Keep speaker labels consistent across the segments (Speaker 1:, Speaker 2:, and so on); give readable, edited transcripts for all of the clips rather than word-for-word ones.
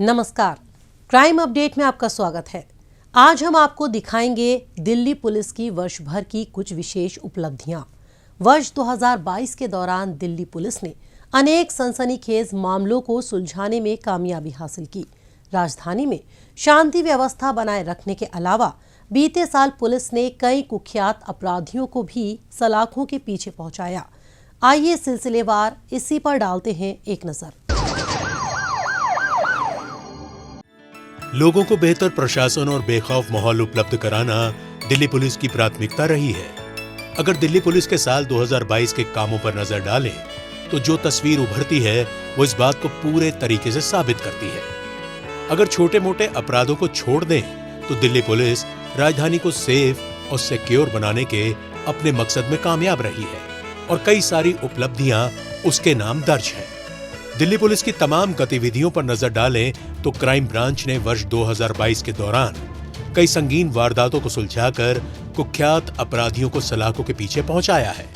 Speaker 1: नमस्कार, crime update में आपका स्वागत है। आज हम आपको दिखाएंगे दिल्ली पुलिस की वर्ष भर की कुछ विशेष उपलब्धियां। वर्ष 2022 के दौरान दिल्ली पुलिस ने अनेक सनसनीखेज मामलों को सुलझाने में कामयाबी हासिल की। राजधानी में शांति व्यवस्था बनाए रखने के अलावा बीते साल पुलिस ने कई कुख्यात अपराधियों को भी सलाखों के पीछे पहुंचाया। आइए सिलसिलेवार इसी पर डालते हैं एक नजर।
Speaker 2: लोगों को बेहतर प्रशासन और बेखौफ माहौल उपलब्ध कराना दिल्ली पुलिस की प्राथमिकता रही है। अगर दिल्ली पुलिस के साल 2022 के कामों पर नजर डालें, तो जो तस्वीर उभरती है वो इस बात को पूरे तरीके से साबित करती है। अगर छोटे मोटे अपराधों को छोड़ दें, तो दिल्ली पुलिस राजधानी को सेफ और सिक्योर बनाने के अपने मकसद में कामयाब रही है और कई सारी उपलब्धियां उसके नाम दर्ज है। दिल्ली पुलिस की तमाम गतिविधियों पर नजर डालें तो क्राइम ब्रांच ने वर्ष 2022 के दौरान कई संगीन वारदातों को सुलझाकर कुख्यात अपराधियों को सलाखों के पीछे पहुंचाया है।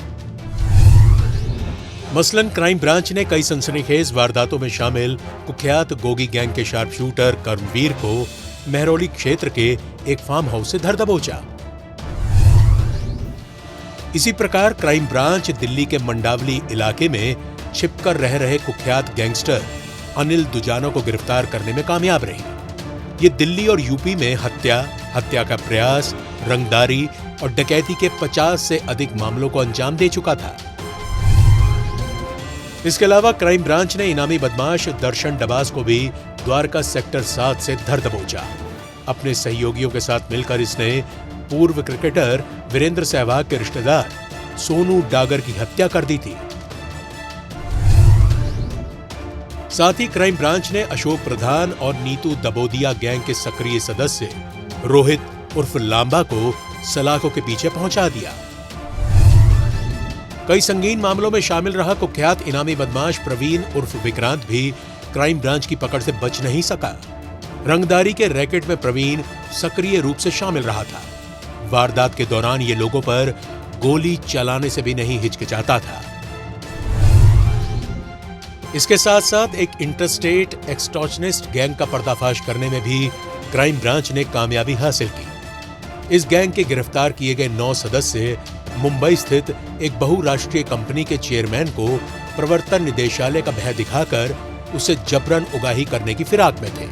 Speaker 2: मसलन क्राइम ब्रांच ने कई सनसनीखेज वारदातों में शामिल कुख्यात गोगी गैंग के शार्प शूटर कर्मवीर को मेहरौली क्षेत्र के एक फार्म हाउस से धर दबोचा। इसी प्रकार क्राइम ब्रांच दिल्ली के मंडावली इलाके में छिपकर रह रहे कुख्यात गैंगस्टर अनिल दुजाना को गिरफ्तार करने में कामयाब रही। ये दिल्ली और यूपी में हत्या का प्रयास, रंगदारी और डकैती के 50 से अधिक मामलों को अंजाम दे चुका था। इसके अलावा क्राइम ब्रांच ने इनामी बदमाश दर्शन डबास को भी द्वारका सेक्टर 7 से धर दबोचा। अपने सहयोगियों के साथ मिलकर इसने पूर्व क्रिकेटर वीरेंद्र सहवाग के रिश्तेदार सोनू डागर की हत्या कर दी थी। साथ ही क्राइम ब्रांच ने अशोक प्रधान और नीतू दबोदिया गैंग के सक्रिय सदस्य रोहित उर्फ लांबा को सलाखों के पीछे पहुंचा दिया। कई संगीन मामलों में शामिल रहा कुख्यात इनामी बदमाश प्रवीण उर्फ विक्रांत भी क्राइम ब्रांच की पकड़ से बच नहीं सका। रंगदारी के रैकेट में प्रवीण सक्रिय रूप से शामिल रहा था। वारदात के दौरान ये लोगों पर गोली चलाने से भी नहीं हिचकिचाता था। इसके साथ साथ एक इंटरस्टेट एक्सटॉर्शनिस्ट गैंग का पर्दाफाश करने में भी क्राइम ब्रांच ने कामयाबी हासिल की। इस गैंग के गिरफ्तार किए गए 9 सदस्य मुंबई स्थित एक बहुराष्ट्रीय कंपनी के चेयरमैन को प्रवर्तन निदेशालय का भय दिखाकर उसे जबरन उगाही करने की फिराक में थे।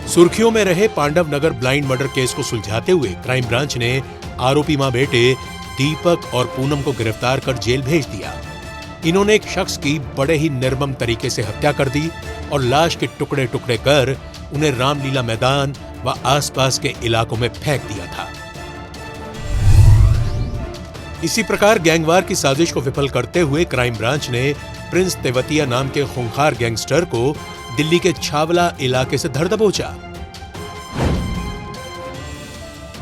Speaker 2: सुर्खियों में रहे पांडव नगर ब्लाइंड मर्डर केस को सुलझाते हुए क्राइम ब्रांच ने आरोपी मां बेटे दीपक और पूनम को गिरफ्तार कर जेल भेज दिया। इन्होंने एक शख्स की बड़े ही निर्मम तरीके से हत्या कर दी और लाश के टुकड़े टुकड़े कर उन्हें रामलीला मैदान व आसपास के इलाकों में फेंक दिया था। इसी प्रकार गैंगवार की साजिश को विफल करते हुए क्राइम ब्रांच ने प्रिंस तेवतिया नाम के खूंखार गैंगस्टर को दिल्ली के छावला इलाके से धर दबोचा।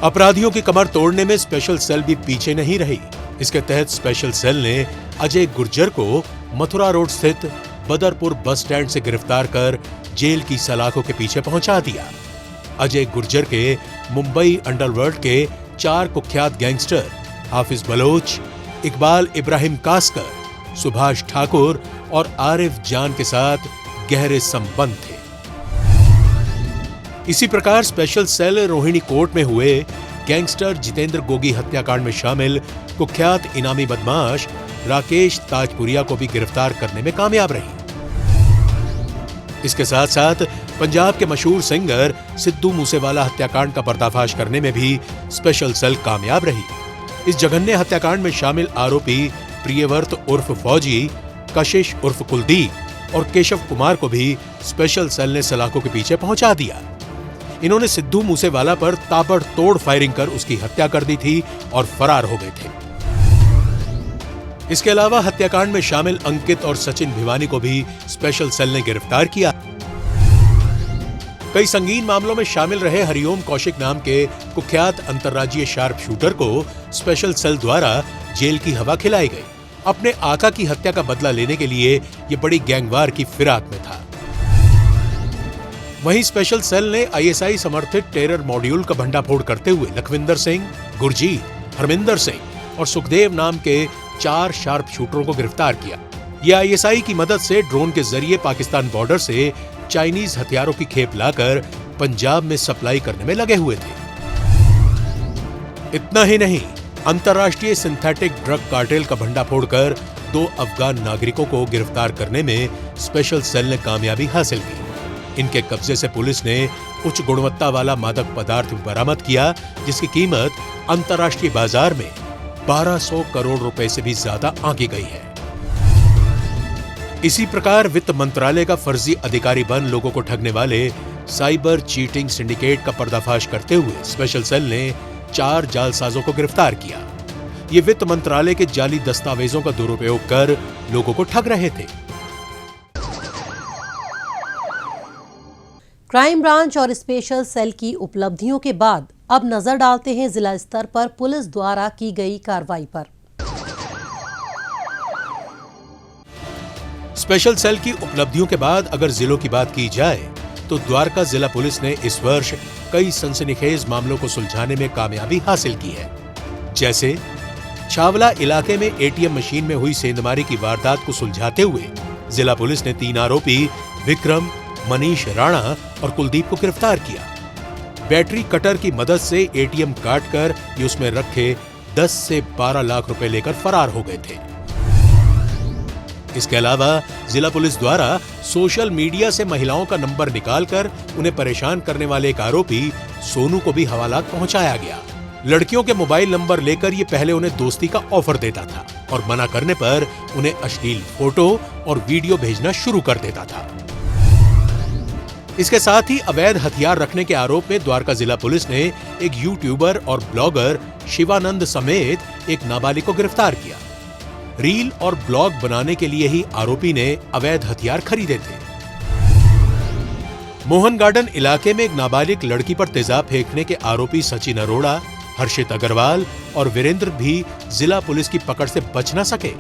Speaker 2: अपराधियों की कमर तोड़ने में स्पेशल सेल भी पीछे नहीं रही। इसके तहत स्पेशल सेल ने अजय गुर्जर को मथुरा रोड स्थित बदरपुर बस स्टैंड से गिरफ्तार कर जेल की सलाखों के पीछे पहुंचा दिया। अजय गुर्जर के मुंबई अंडरवर्ल्ड के 4 कुख्यात गैंगस्टर हाफिज बलोच, इकबाल इब्राहिम कास्कर, सुभाष ठाकुर और आरिफ जान के साथ गहरे संबंध थे। इसी प्रकार स्पेशल सेल रोहिणी कोर्ट में हुए गैंगस्टर जितेंद्र गोगी हत्याकांड में शामिल कुख्यात इनामी बदमाश राकेश ताजपुरिया को भी गिरफ्तार करने में कामयाब रही। इसके साथ साथ पंजाब के मशहूर सिंगर सिद्धू मूसेवाला हत्याकांड का पर्दाफाश करने में भी स्पेशल सेल कामयाब रही। इस जघन्य हत्याकांड में शामिल आरोपी प्रियवर्त उर्फ फौजी, कशिश उर्फ कुलदीप और केशव कुमार को भी स्पेशल सेल ने सलाखों के पीछे पहुंचा दिया। इन्होंने सिद्धू मूसेवाला पर ताबड़तोड़ फायरिंग कर उसकी हत्या कर दी थी और फरार हो गए थे। इसके अलावा हत्याकांड में शामिल अंकित और सचिन भिवानी को भी स्पेशल सेल ने गिरफ्तार किया। कई संगीन मामलों में शामिल रहे हरिओम कौशिक नाम के कुख्यात अंतर्राज्यीय शार्प शूटर को स्पेशल सेल द्वारा जेल की हवा खिलाई गई। अपने आका की हत्या का बदला लेने के लिए ये बड़ी गैंगवार की फिराक में था। वहीं स्पेशल सेल ने आईएसआई समर्थित टेरर मॉड्यूल का भंडाफोड़ करते हुए लखविंदर सिंह, गुरजीत, हरमिंदर सिंह और सुखदेव नाम के 4 शार्प शूटरों को गिरफ्तार किया। ये आईएसआई की मदद से ड्रोन के जरिए पाकिस्तान बॉर्डर से चाइनीज हथियारों की खेप लाकर पंजाब में सप्लाई करने में लगे हुए थे। इतना ही नहीं, अंतर्राष्ट्रीय सिंथेटिक ड्रग कार्टेल का भंडाफोड़ कर 2 अफगान नागरिकों को गिरफ्तार करने में स्पेशल सेल ने कामयाबी हासिल की। इनके कब्जे से पुलिस ने उच्च गुणवत्ता वाला मादक पदार्थ बरामद किया, जिसकी कीमत अंतर्राष्ट्रीय बाजार में 1200 करोड़ रुपए से भी ज्यादा आंकी गई है। इसी प्रकार वित्त मंत्रालय का फर्जी अधिकारी बन लोगों को ठगने वाले साइबर चीटिंग सिंडिकेट का पर्दाफाश करते हुए स्पेशल सेल ने 4 जालसाजों को गिरफ्तार किया। ये वित्त मंत्रालय के जाली दस्तावेजों का दुरुपयोग कर लोगों को ठग रहे थे।
Speaker 1: क्राइम ब्रांच और स्पेशल सेल की उपलब्धियों के बाद अब नजर डालते हैं जिला स्तर पर पुलिस द्वारा की गई कार्रवाई पर।
Speaker 2: स्पेशल सेल की उपलब्धियों के बाद अगर जिलों की बात की जाए तो द्वारका जिला पुलिस ने इस वर्ष कई सनसनीखेज मामलों को सुलझाने में कामयाबी हासिल की है। जैसे छावला इलाके में एटीएम मशीन में हुई सेंधमारी की वारदात को सुलझाते हुए जिला पुलिस ने 3 आरोपी विक्रम, मनीष राणा और कुलदीप को गिरफ्तार किया। बैटरी कटर की मदद से एटीएम काटकर ये उसमें रखे 10 से 12 लाख रुपए लेकर फरार हो गए थे। इसके अलावा जिला पुलिस द्वारा सोशल मीडिया से महिलाओं का नंबर निकालकर उन्हें परेशान करने वाले एक आरोपी सोनू को भी हवालात पहुंचाया गया। लड़कियों के मोबाइल नंबर लेकर ये पहले उन्हें दोस्ती का ऑफर देता था और मना करने पर उन्हें अश्लील फोटो और वीडियो भेजना शुरू कर देता था। इसके साथ ही अवैध हथियार रखने के आरोप में द्वारका जिला पुलिस ने एक यूट्यूबर और ब्लॉगर शिवानंद समेत एक नाबालिग को गिरफ्तार किया। रील और ब्लॉग बनाने के लिए ही आरोपी ने अवैध हथियार खरीदे थे। मोहन गार्डन इलाके में एक नाबालिग लड़की पर तेजाब फेंकने के आरोपी सचिन अरोड़ा, हर्षित अग्रवाल और वीरेंद्र भी जिला पुलिस की पकड़ से बच न सके।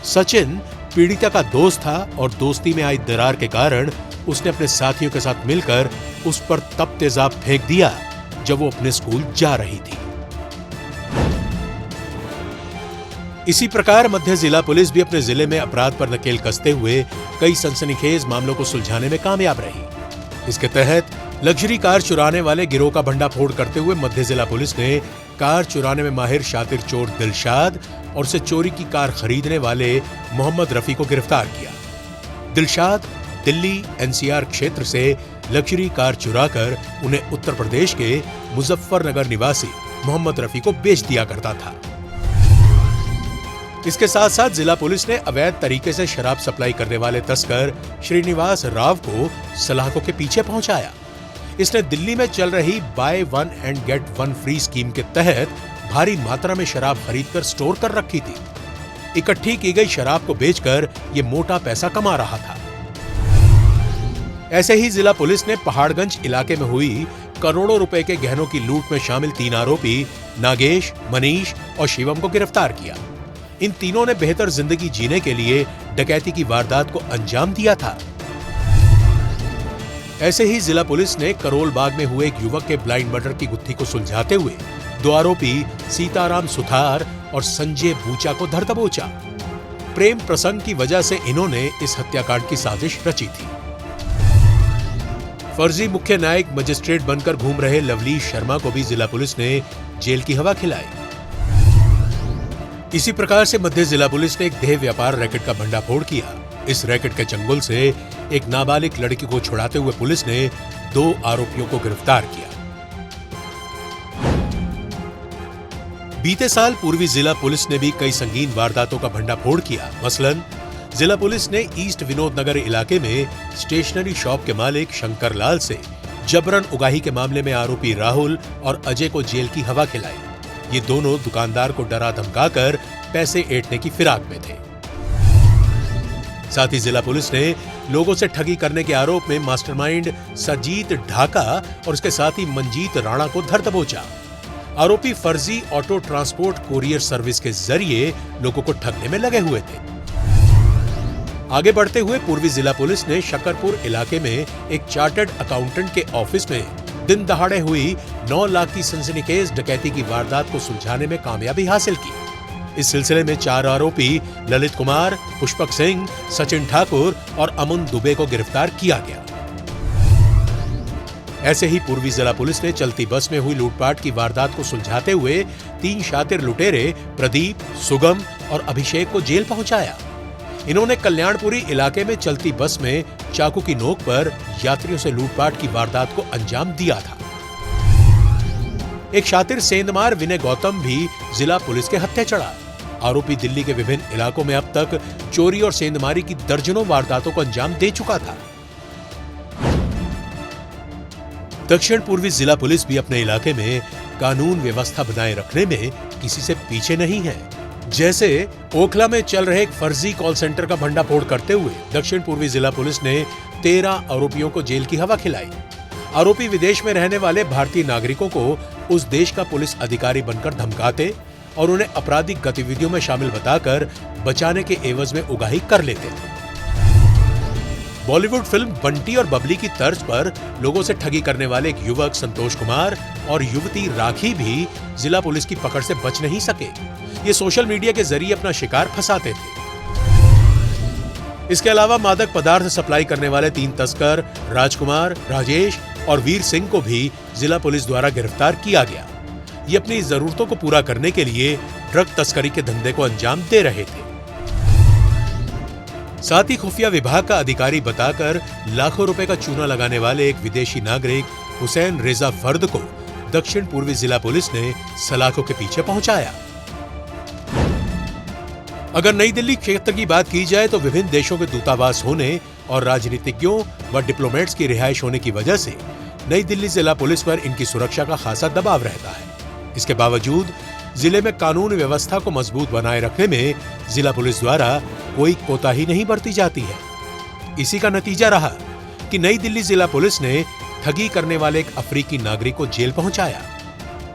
Speaker 2: सचिन पीड़िता का दोस्त था और दोस्ती में आई दरार के कारण उसने अपने साथियों के साथ मिलकर उस पर तब तेजाब फेंक दिया जब वो अपने स्कूल जा रही थी। इसी प्रकार मध्य जिला पुलिस भी अपने जिले में अपराध पर नकेल कसते हुए कई सनसनीखेज मामलों को सुलझाने में कामयाब रही। इसके तहत लग्जरी कार चुराने वाले गिरोह का भंडाफोड़ करते हुए मध्य जिला पुलिस ने कार चुराने में माहिर शातिर चोर दिलशाद और उसे चोरी की कार खरीदने वाले मोहम्मद रफी को गिरफ्तार किया। दिलशाद दिल्ली एनसीआर क्षेत्र से लग्जरी कार चुराकर उन्हें उत्तर प्रदेश के मुजफ्फरनगर निवासी मोहम्मद रफी को बेच दिया करता था। इसके साथ साथ जिला पुलिस ने अवैध तरीके से शराब सप्लाई करने वाले तस्कर श्रीनिवास राव को सलाखों के पीछे पहुंचाया। इसने दिल्ली में चल रही buy 1 and get 1 free scheme के तहत भारी मात्रा में शराब खरीदकर स्टोर कर रखी थी। इकट्ठी की गई शराब को बेचकर ये मोटा पैसा कमा रहा था। ऐसे ही जिला पुलिस ने पहाड़गंज इलाके में हुई करोड़ों रुपए के गहनों की लूट में शामिल 3 आरोपी नागेश, मनीष और शिवम को गिरफ्तार किया। इन तीनों ने बेहतर जिंदगी जीने के लिए डकैती की वारदात को अंजाम दिया था। ऐसे ही जिला पुलिस ने करोल बाग में हुए एक युवक के ब्लाइंड मर्डर की गुत्थी को सुलझाते हुए 2 आरोपी सीताराम सुथार और संजय बूचा को धर दबोचा। प्रेम प्रसंग की वजह से इन्होंने इस हत्याकांड की साजिश रची थी। फर्जी मुख्य न्यायिक मजिस्ट्रेट बनकर घूम रहे लवलीश शर्मा को भी जिला पुलिस ने जेल की हवा खिलाई। इसी प्रकार से मध्य जिला पुलिस ने एक देह व्यापार रैकेट का भंडाफोड़ किया। इस रैकेट के चंगुल से एक नाबालिग लड़की को छुड़ाते हुए पुलिस ने 2 आरोपियों को गिरफ्तार किया। बीते साल पूर्वी जिला पुलिस ने भी कई संगीन वारदातों का भंडाफोड़ किया। मसलन जिला पुलिस ने ईस्ट विनोद नगर इलाके में स्टेशनरी शॉप के मालिक शंकर लाल से जबरन उगाही के मामले में आरोपी राहुल और अजय को जेल की हवा खिलाई। ये दोनों दुकानदार को डरा धमकाकर पैसे ऐंठने की फिराक में थे। साथ ही जिला पुलिस ने लोगों से ठगी करने के आरोप में मास्टरमाइंड सरजीत ढाका और उसके साथी मंजीत राणा को धर दबोचा। आरोपी फर्जी ऑटो ट्रांसपोर्ट कोरियर सर्विस के जरिए लोगों को ठगने में लगे हुए थे। आगे बढ़ते हुए पूर्वी जिला पुलिस ने शकरपुर इलाके में एक चार्टर्ड अकाउंटेंट के ऑफिस में दिन दहाड़े हुई 9 लाख की सनसनीखेज डकैती की वारदात को सुलझाने में कामयाबी हासिल की। इस सिलसिले में 4 आरोपी ललित कुमार, पुष्पक सिंह, सचिन ठाकुर और अमन दुबे को गिरफ्तार किया गया। ऐसे ही पूर्वी जिला पुलिस ने चलती बस में हुई लूटपाट की वारदात को सुलझाते हुए 3 शातिर लुटेरे प्रदीप, सुगम और अभिषेक को जेल पहुंचाया। इन्होंने कल्याणपुरी इलाके में चलती बस में चाकू की नोक पर यात्रियों से लूटपाट की वारदात को अंजाम दिया था। एक शातिर सेंधमार विनय गौतम भी जिला पुलिस के हत्थे चढ़ा। आरोपी दिल्ली के विभिन्न इलाकों में अब तक चोरी और सेंधमारी की दर्जनों वारदातों को अंजाम दे चुका था। दक्षिण पूर्वी जिला पुलिस भी अपने इलाके में कानून व्यवस्था बनाए रखने में किसी से पीछे नहीं है। जैसे ओखला में चल रहे एक फर्जी कॉल सेंटर का भंडाफोड़ करते हुए दक्षिण पूर्वी जिला पुलिस ने 13 आरोपियों को जेल की हवा खिलाई। आरोपी विदेश में रहने वाले भारतीय नागरिकों को उस देश का पुलिस अधिकारी बनकर धमकाते और उन्हें आपराधिक गतिविधियों में शामिल बताकर बचाने के एवज में उगाही कर लेते थे। बॉलीवुड फिल्म बंटी और बबली की तर्ज पर लोगों से ठगी करने वाले एक युवक संतोष कुमार और युवती राखी भी जिला पुलिस की पकड़ से बच नहीं सके। ये सोशल मीडिया के जरिए अपना शिकार फंसाते थे। इसके अलावा मादक पदार्थ सप्लाई करने वाले 3 तस्कर राजकुमार, राजेश और वीर सिंह को भी जिला पुलिस द्वारा गिरफ्तार किया गया। ये अपनी जरूरतों को पूरा करने के लिए ड्रग तस्करी के धंधे को अंजाम दे रहे थे। साथ ही खुफिया विभाग का अधिकारी बताकर लाखों रुपए का चूना लगाने वाले एक विदेशी नागरिक हुसैन रेजा फर्द को दक्षिण पूर्वी जिला पुलिस ने सलाखों के पीछे पहुंचाया। अगर नई दिल्ली क्षेत्र की बात की जाए तो विभिन्न देशों के दूतावास होने और राजनीतिज्ञों व डिप्लोमेट्स की रिहाइश होने की वजह से नई दिल्ली जिला पुलिस पर इनकी सुरक्षा का खासा दबाव रहता है। इसके बावजूद जिले में कानून व्यवस्था को मजबूत बनाए रखने में जिला पुलिस द्वारा कोई कोताही नहीं बरती जाती है। इसी का नतीजा रहा कि नई दिल्ली जिला पुलिस ने ठगी करने वाले एक अफ्रीकी नागरिक को जेल पहुंचाया।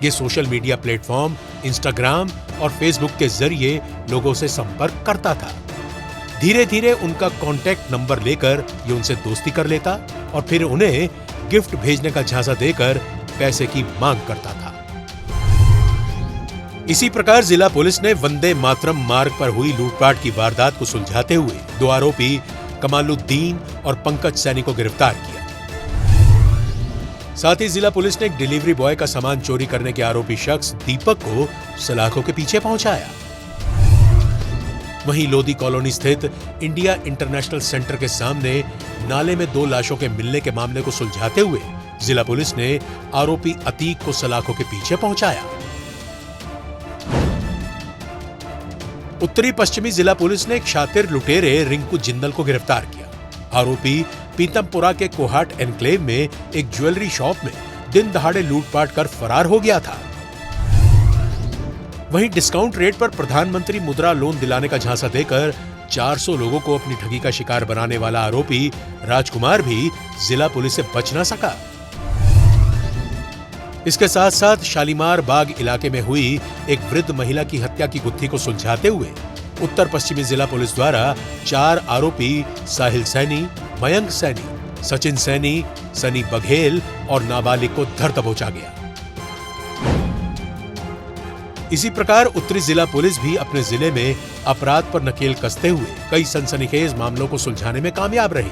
Speaker 2: ये सोशल मीडिया प्लेटफॉर्म इंस्टाग्राम और फेसबुक के जरिए लोगों से संपर्क करता था। धीरे धीरे उनका कॉन्टैक्ट नंबर लेकर ये उनसे दोस्ती कर लेता और फिर उन्हें गिफ्ट भेजने का झांसा देकर पैसे की मांग करता था। इसी प्रकार जिला पुलिस ने वंदे मातरम मार्ग पर हुई लूटपाट की वारदात को सुलझाते हुए 2 आरोपी कमालुद्दीन और पंकज सैनी को गिरफ्तार किया। साथ ही जिला पुलिस ने एक डिलीवरी बॉय का सामान चोरी करने के आरोपी शख्स दीपक को सलाखों के पीछे पहुंचाया। वहीं लोधी कॉलोनी स्थित इंडिया इंटरनेशनल सेंटर के सामने नाले में 2 लाशों के मिलने के मामले को सुलझाते हुए जिला पुलिस ने आरोपी अतीक को सलाखों के पीछे पहुंचाया। उत्तरी पश्चिमी जिला पुलिस ने एक शातिर लुटेरे रिंकू जिंदल को गिरफ्तार किया। आरोपी पीतमपुरा के कोहाट एनक्लेव में एक ज्वेलरी शॉप में दिन दहाड़े लूटपाट कर फरार हो गया था। वहीं डिस्काउंट रेट पर प्रधानमंत्री मुद्रा लोन दिलाने का झांसा देकर 400 लोगों को अपनी ठगी का शिकार बनाने वाला आरोपी राजकुमार भी जिला पुलिस से बच न सका। इसके साथ साथ शालीमार बाग इलाके में हुई एक वृद्ध महिला की हत्या की गुत्थी को सुलझाते हुए उत्तर पश्चिमी जिला पुलिस द्वारा 4 आरोपी साहिल सैनी, मयंक सैनी, सचिन सैनी, सनी बघेल और नाबालिग को धर दबोचा गया। इसी प्रकार उत्तरी जिला पुलिस भी अपने जिले में अपराध पर नकेल कसते हुए कई सनसनीखेज मामलों को सुलझाने में कामयाब रही।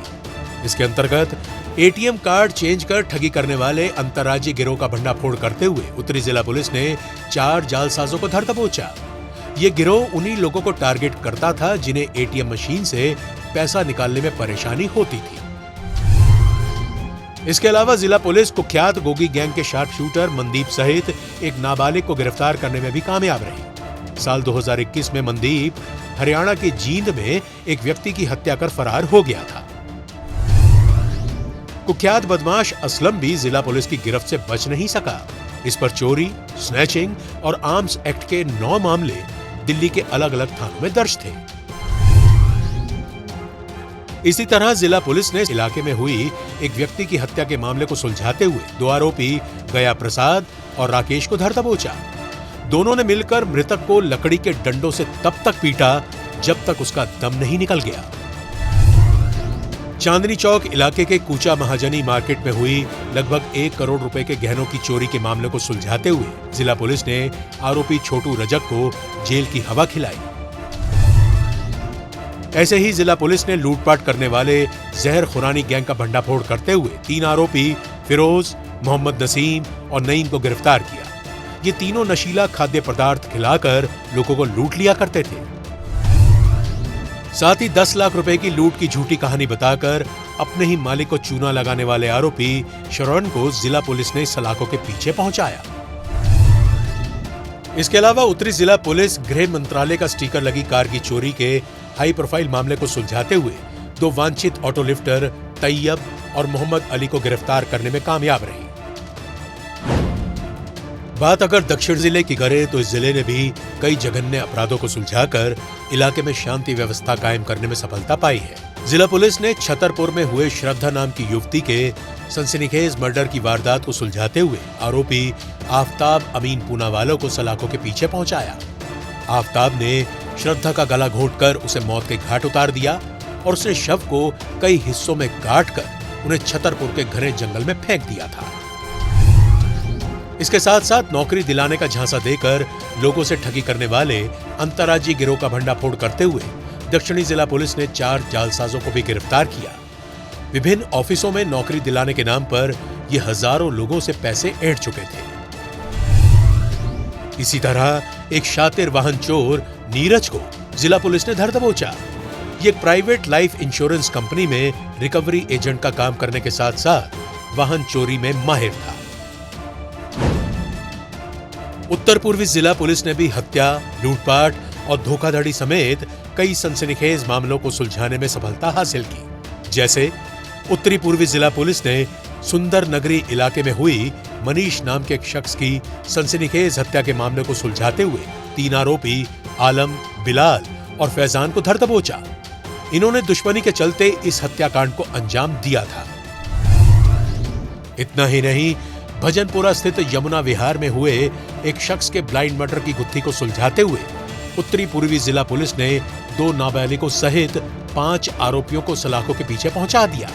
Speaker 2: इसके अंतर्गत एटीएम कार्ड चेंज कर ठगी करने वाले अंतर्राज्यीय गिरोह का भंडाफोड़ करते हुए उत्तरी जिला पुलिस ने 4 जालसाजों को धर दबोचा। ये गिरोह उन्हीं लोगों को टारगेट करता था जिन्हें एटीएम मशीन से पैसा निकालने में परेशानी होती थी। इसके अलावा जिला पुलिस कुख्यात गोगी गैंग के शार्प शूटर मनदीप सहित एक नाबालिग को गिरफ्तार करने में भी कामयाब रही। साल 2021 में मनदीप हरियाणा के जींद में एक व्यक्ति की हत्या कर फरार हो गया था। कुख्यात बदमाश असलम भी जिला पुलिस की गिरफ्त से बच नहीं सका। इस पर चोरी, स्नैचिंग और आर्म्स एक्ट के 9 मामले दिल्ली के अलग अलग थानों में दर्ज थे। इसी तरह जिला पुलिस ने इलाके में हुई एक व्यक्ति की हत्या के मामले को सुलझाते हुए 2 आरोपी गया प्रसाद और राकेश को धर दबोचा। दोनों ने मिलकर मृतक को लकड़ी के डंडों से तब तक पीटा जब तक उसका दम नहीं निकल गया। चांदनी चौक इलाके के कूचा महाजनी मार्केट में हुई लगभग 1 करोड़ रुपए के गहनों की चोरी के मामले को सुलझाते हुए जिला पुलिस ने आरोपी छोटू रजक को जेल की हवा खिलाई। ऐसे ही जिला पुलिस ने लूटपाट करने वाले जहर खुरानी गैंग का भंडाफोड़ करते हुए 3 आरोपी फिरोज, मोहम्मद नसीम और नईम को गिरफ्तार किया। ये तीनों नशीला खाद्य पदार्थ खिलाकर लोगों को लूट लिया करते थे। साथ ही 10 लाख रुपए की लूट की झूठी कहानी बताकर अपने ही मालिक को चूना लगाने वाले आरोपी शरण को जिला पुलिस ने सलाखों के पीछे पहुंचाया। इसके अलावा उत्तरी जिला पुलिस गृह मंत्रालय का स्टिकर लगी कार की चोरी के हाई प्रोफाइल मामले को सुलझाते हुए 2 वांछित ऑटो लिफ्टर तैयब और मोहम्मद अली को गिरफ्तार करने में कामयाब रही। बात अगर दक्षिण जिले की करें तो इस जिले ने भी कई जघन्य अपराधों को सुलझाकर इलाके में शांति व्यवस्था कायम करने में सफलता पाई है। जिला पुलिस ने छतरपुर में हुए श्रद्धा नाम की युवती के सनसनीखेज मर्डर की वारदात को सुलझाते हुए आरोपी आफ्ताब अमीन पूनावाला को सलाखों के पीछे पहुंचाया। आफ्ताब ने श्रद्धा का गला घोंटकर उसे मौत के घाट उतार दिया और उसने शव को कई हिस्सों में काटकर उन्हें छतरपुर के घने जंगल में फेंक दिया था। इसके साथ साथ नौकरी दिलाने का झांसा देकर लोगों से ठगी करने वाले अंतर्राज्यीय गिरोह का भंडाफोड़ करते हुए दक्षिणी जिला पुलिस ने 4 जालसाजों को भी गिरफ्तार किया। विभिन्न ऑफिसों में नौकरी दिलाने के नाम पर ये हजारों लोगों से पैसे ऐंठ चुके थे। इसी तरह एक शातिर वाहन चोर नीरज को जिला पुलिस ने धर दबोचा। ये एक प्राइवेट लाइफ इंश्योरेंस कंपनी में रिकवरी एजेंट का काम करने के साथ साथ वाहन चोरी में माहिर था। उत्तर पूर्वी जिला पुलिस ने भी हत्या, लूटपाट और धोखाधड़ी समेत कई सनसनीखेज मामलों को सुलझाने में सफलता हासिल की। जैसे उत्तरी पूर्वी जिला पुलिस ने सुंदर नगरी इलाके में हुई मनीष नाम के एक शख्स की सनसनीखेज हत्या के मामले को सुलझाते हुए 3 आरोपी आलम, बिलाल और फैजान को धर दबोचा। इन्होंने दुश्मनी के चलते इस हत्याकांड को अंजाम दिया था। इतना ही नहीं, भजनपुरा स्थित यमुना विहार में हुए एक शख्स के ब्लाइंड मर्डर की गुत्थी को सुलझाते हुए उत्तरी पूर्वी जिला पुलिस ने 2 नाबालिगों सहित 5 आरोपियों को सलाखों के पीछे पहुंचा दिया।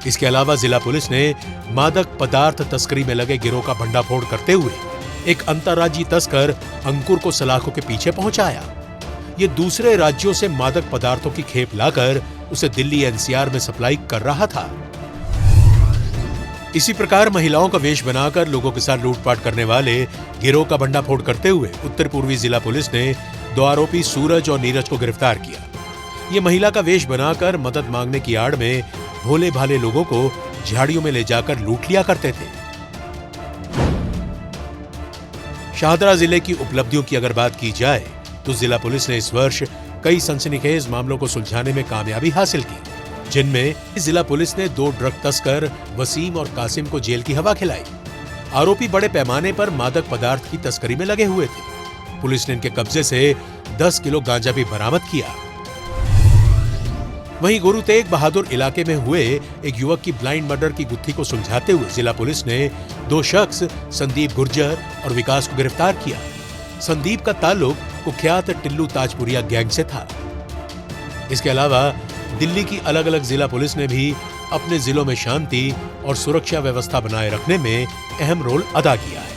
Speaker 2: इसके अलावा जिला पुलिस ने मादक पदार्थ तस्करी में लगे गिरोह का भंडाफोड़ करते हुए एक अंतर्राज्यीय तस्कर अंकुर को सलाखों के पीछे पहुंचाया। ये दूसरे राज्यों से मादक पदार्थों की खेप लाकर उसे दिल्ली एनसीआर में सप्लाई कर रहा था। इसी प्रकार महिलाओं का वेश बनाकर लोगों के साथ लूटपाट करने वाले गिरोह का भंडाफोड़ करते हुए उत्तर पूर्वी जिला पुलिस ने 2 आरोपी सूरज और नीरज को गिरफ्तार किया। ये महिला का वेश बनाकर मदद मांगने की आड़ में भोले भाले लोगों को झाड़ियों में ले जाकर लूट लिया करते थे। शाहदरा जिले की उपलब्धियों की अगर बात की जाए तो जिला पुलिस ने इस वर्ष कई सनसनीखेज मामलों को सुलझाने में कामयाबी हासिल की, जिनमें जिला पुलिस ने 2 ड्रग तस्कर वसीम और कासिम को जेल की हवा खिलाई। आरोपी बड़े पैमाने पर मादक पदार्थ की तस्करी में लगे हुए थे। पुलिस ने इनके कब्जे से 10 किलो गांजा भी बरामद किया। वहीं गुरु तेग बहादुर इलाके में हुए एक युवक की ब्लाइंड मर्डर की गुत्थी को सुलझाते हुए जिला पुलिस ने 2 शख्स संदीप गुर्जर और विकास को गिरफ्तार किया। संदीप का ताल्लुक कुख्यात टिल्लू ताजपुरिया गैंग से था। इसके अलावा दिल्ली की अलग अलग जिला पुलिस ने भी अपने जिलों में शांति और सुरक्षा व्यवस्था बनाए रखने में अहम रोल अदा किया है।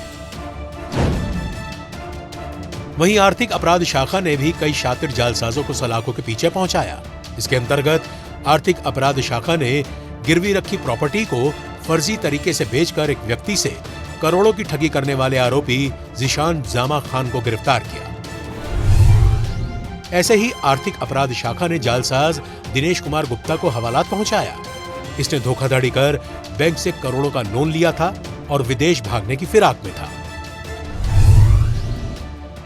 Speaker 2: वहीं आर्थिक अपराध शाखा ने भी कई शातिर जालसाजों को सलाखों के पीछे पहुंचाया। इसके अंतर्गत आर्थिक अपराध शाखा ने गिरवी रखी प्रॉपर्टी को फर्जी तरीके से बेचकर एक व्यक्ति से करोड़ों की ठगी करने वाले आरोपी जिशान जामा खान को गिरफ्तार किया। ऐसे ही आर्थिक अपराध शाखा ने जालसाज दिनेश कुमार गुप्ता को हवालात पहुंचाया। इसने धोखाधड़ी कर बैंक से करोड़ों का लोन लिया था और विदेश भागने की फिराक में था।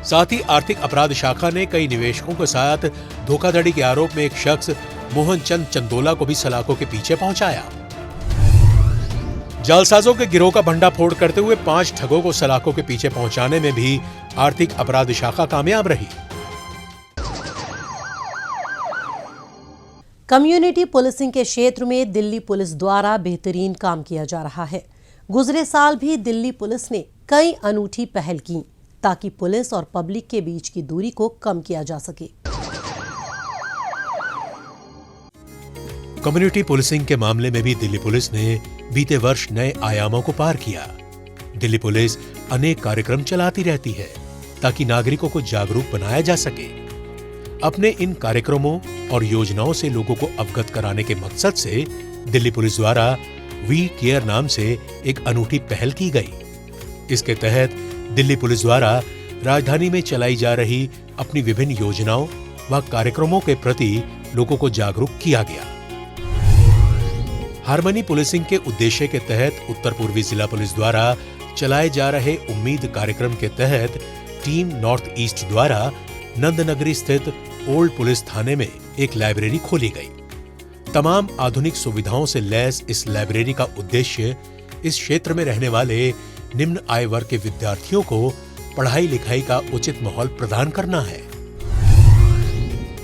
Speaker 2: साथ ही आर्थिक अपराध शाखा ने कई निवेशकों के साथ धोखाधड़ी के आरोप में एक शख्स मोहन चंद चंदोला को भी सलाखों के पीछे पहुंचाया। जालसाजों के गिरोह का भंडाफोड़ करते हुए 5 ठगों को सलाखों के पीछे पहुंचाने में भी आर्थिक अपराध शाखा कामयाब रही।
Speaker 1: कम्युनिटी पुलिसिंग के क्षेत्र में दिल्ली पुलिस द्वारा बेहतरीन काम किया जा रहा है। गुजरे साल भी दिल्ली पुलिस ने कई अनूठी पहल की ताकि पुलिस और पब्लिक के बीच की दूरी को कम किया जा सके।
Speaker 2: कम्युनिटी पुलिसिंग के मामले में भी दिल्ली पुलिस ने बीते वर्ष नए आयामों को पार किया। दिल्ली पुलिस अनेक कार्यक्रम चलाती रहती है ताकि नागरिकों को जागरूक बनाया जा सके। अपने इन कार्यक्रमों और योजनाओं से लोगों को अवगत कराने के मकसद से दिल्ली पुलिस द्वारा वी केयर नाम से एक अनूठी पहल की गई। इसके तहत दिल्ली पुलिस द्वारा राजधानी में चलाई जा रही अपनी विभिन्न योजनाओं व कार्यक्रमों के प्रति लोगों को जागरूक किया गया। हार्मनी पुलिसिंग के उद्देश्य के तहत उत्तर पूर्वी जिला पुलिस द्वारा चलाए जा रहे उम्मीद कार्यक्रम के तहत टीम नॉर्थ ईस्ट द्वारा नंदनगरी स्थित ओल्ड पुलिस थाने में एक लाइब्रेरी खोली गई। तमाम आधुनिक सुविधाओं से लैस इस लाइब्रेरी का उद्देश्य इस क्षेत्र में रहने वाले निम्न आय वर्ग के विद्यार्थियों को पढ़ाई लिखाई का उचित माहौल प्रदान करना है।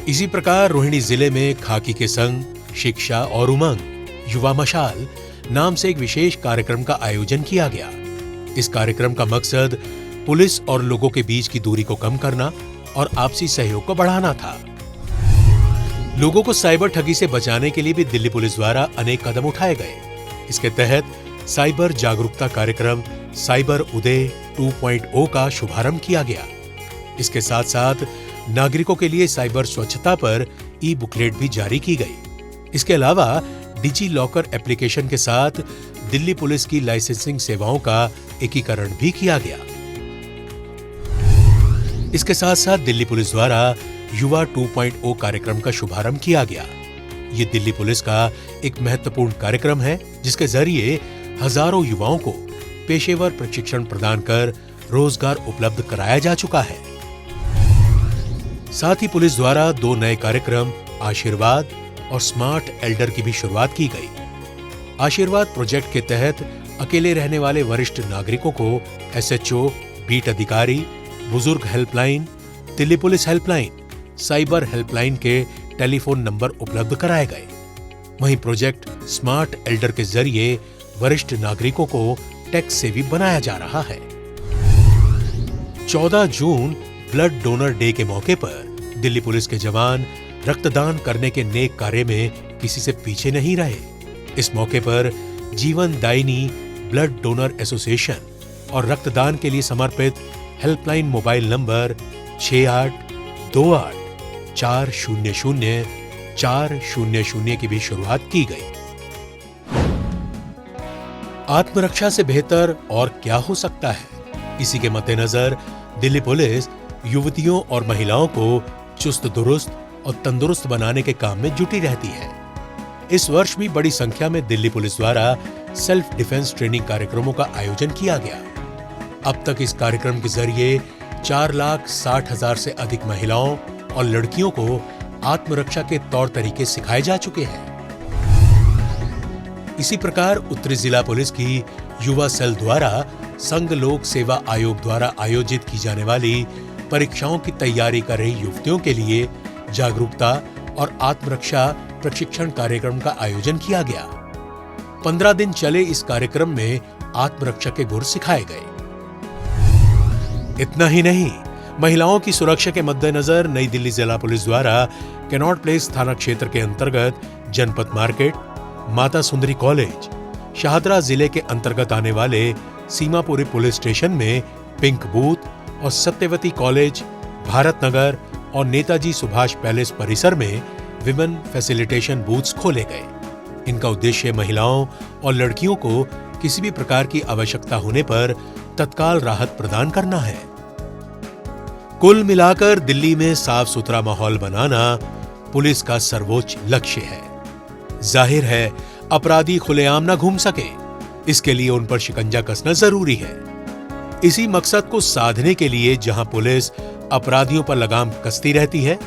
Speaker 2: इसी प्रकार रोहिणी जिले में खाकी के संग, शिक्षा और उमंग, युवा मशाल नाम से एक विशेष कार्यक्रम का आयोजन किया गया। इस कार्यक्रम का मकसद पुलिस और लोगों के बीच की दूरी को कम करना और आपसी सहयोग को बढ़ाना था। लोगों को साइबर ठगी से बचाने के लिए भी दिल्ली पुलिस द्वारा अनेक कदम उठाए गए। इसके तहत साइबर जागरूकता कार्यक्रम साइबर उदय 2.0 का शुभारंभ किया गया। इसके साथ साथ नागरिकों के लिए साइबर स्वच्छता पर ई बुकलेट भी जारी की गई। इसके अलावा डिजी लॉकर एप्लीकेशन के साथ दिल्ली पुलिस की लाइसेंसिंग सेवाओं का एकीकरण भी किया गया। इसके साथ साथ दिल्ली पुलिस द्वारा युवा 2.0 कार्यक्रम का शुभारंभ किया गया। ये दिल्ली पुलिस का एक महत्वपूर्ण कार्यक्रम है जिसके जरिए हजारों युवाओं को पेशेवर प्रशिक्षण प्रदान कर रोजगार उपलब्ध कराया जा चुका है। साथ ही पुलिस द्वारा 2 नए कार्यक्रम आशीर्वाद और स्मार्ट एल्डर की भी शुरुआत की गई। आशीर्वाद प्रोजेक्ट के तहत अकेले रहने वाले वरिष्ठ नागरिकों को SHO, बीट अधिकारी, बुजुर्ग helpline, Delhi police helpline, cyber helpline के टेलीफोन नंबर उपलब्ध कराए गए। वहीं प्रोजेक्ट स्मार्ट एल्डर के जरिए वरिष्ठ नागरिकों को टैक्स सेवी बनाया जा रहा है। 14 जून ब्लड डोनर डे के मौके पर दिल्ली पुलिस के जवान रक्तदान करने के नेक कार्य में किसी से पीछे नहीं रहे। इस मौके पर जीवन दायिनी ब्लड डोनर एसोसिएशन और रक्तदान के लिए समर्पित हेल्पलाइन मोबाइल नंबर 6828400400 की भी शुरुआत की गई। आत्मरक्षा से बेहतर और क्या हो सकता है? इसी के मद्देनजर दिल्ली पुलिस युवतियों और महिलाओं को चुस्त दुरुस्त और तंदुरुस्त बनाने के काम में जुटी रहती है। इस वर्ष भी बड़ी संख्या में दिल्ली पुलिस द्वारा सेल्फ डिफेंस ट्रेनिंग कार्यक्रमों का आयोजन किया गया। अब तक इस कार्यक्रम के जरिए 4,60,000 से अधिक महिलाओं और लड़कियों को आत्मरक्षा के तौर तरीके सिखाए जा चुके हैं। इसी प्रकार उत्तरी जिला पुलिस की युवा सेल द्वारा संघ लोक सेवा आयोग द्वारा आयोजित की जाने वाली परीक्षाओं की तैयारी कर रही युवतियों के लिए जागरूकता और आत्मरक्षा प्रशिक्षण कार्यक्रम का आयोजन किया गया। 15 दिन चले इस कार्यक्रम में आत्मरक्षा के गुर सिखाए गए। इतना ही नहीं, महिलाओं की सुरक्षा के मद्देनजर नई दिल्ली जिला पुलिस द्वारा कैनॉट प्लेस थाना क्षेत्र के अंतर्गत जनपद मार्केट, माता सुंदरी कॉलेज, शाहदरा जिले के अंतर्गत आने वाले सीमापुरी पुलिस स्टेशन में पिंक बूथ और सत्यवती कॉलेज, भारत नगर और नेताजी सुभाष पैलेस परिसर में विमेन फैसिलिटेशन बूथ्स खोले गए। इनका उद्देश्य महिलाओं और लड़कियों को किसी भी प्रकार की आवश्यकता होने पर तत्काल राहत प्रदान करना है। कुल मिलाकर दिल्ली में साफ सुथरा माहौल बनाना पुलिस का सर्वोच्च लक्ष्य है। जाहिर है अपराधी खुलेआम न घूम सके, इसके लिए उन पर शिकंजा कसना जरूरी है। इसी मकसद को साधने के लिए जहां पुलिस अपराधियों पर लगाम कसती रहती है,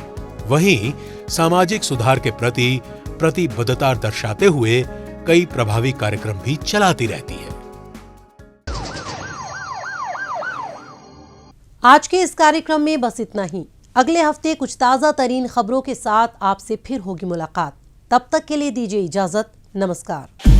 Speaker 2: वहीं सामाजिक सुधार के प्रति प्रतिबद्धता दर्शाते हुए कई प्रभावी कार्यक्रम भी चलाती रहती है।
Speaker 1: आज के इस कार्यक्रम में बस इतना ही। अगले हफ्ते कुछ ताजा तरीन खबरों के साथ आपसे फिर होगी मुलाकात। तब तक के लिए दीजिए इजाजत। नमस्कार।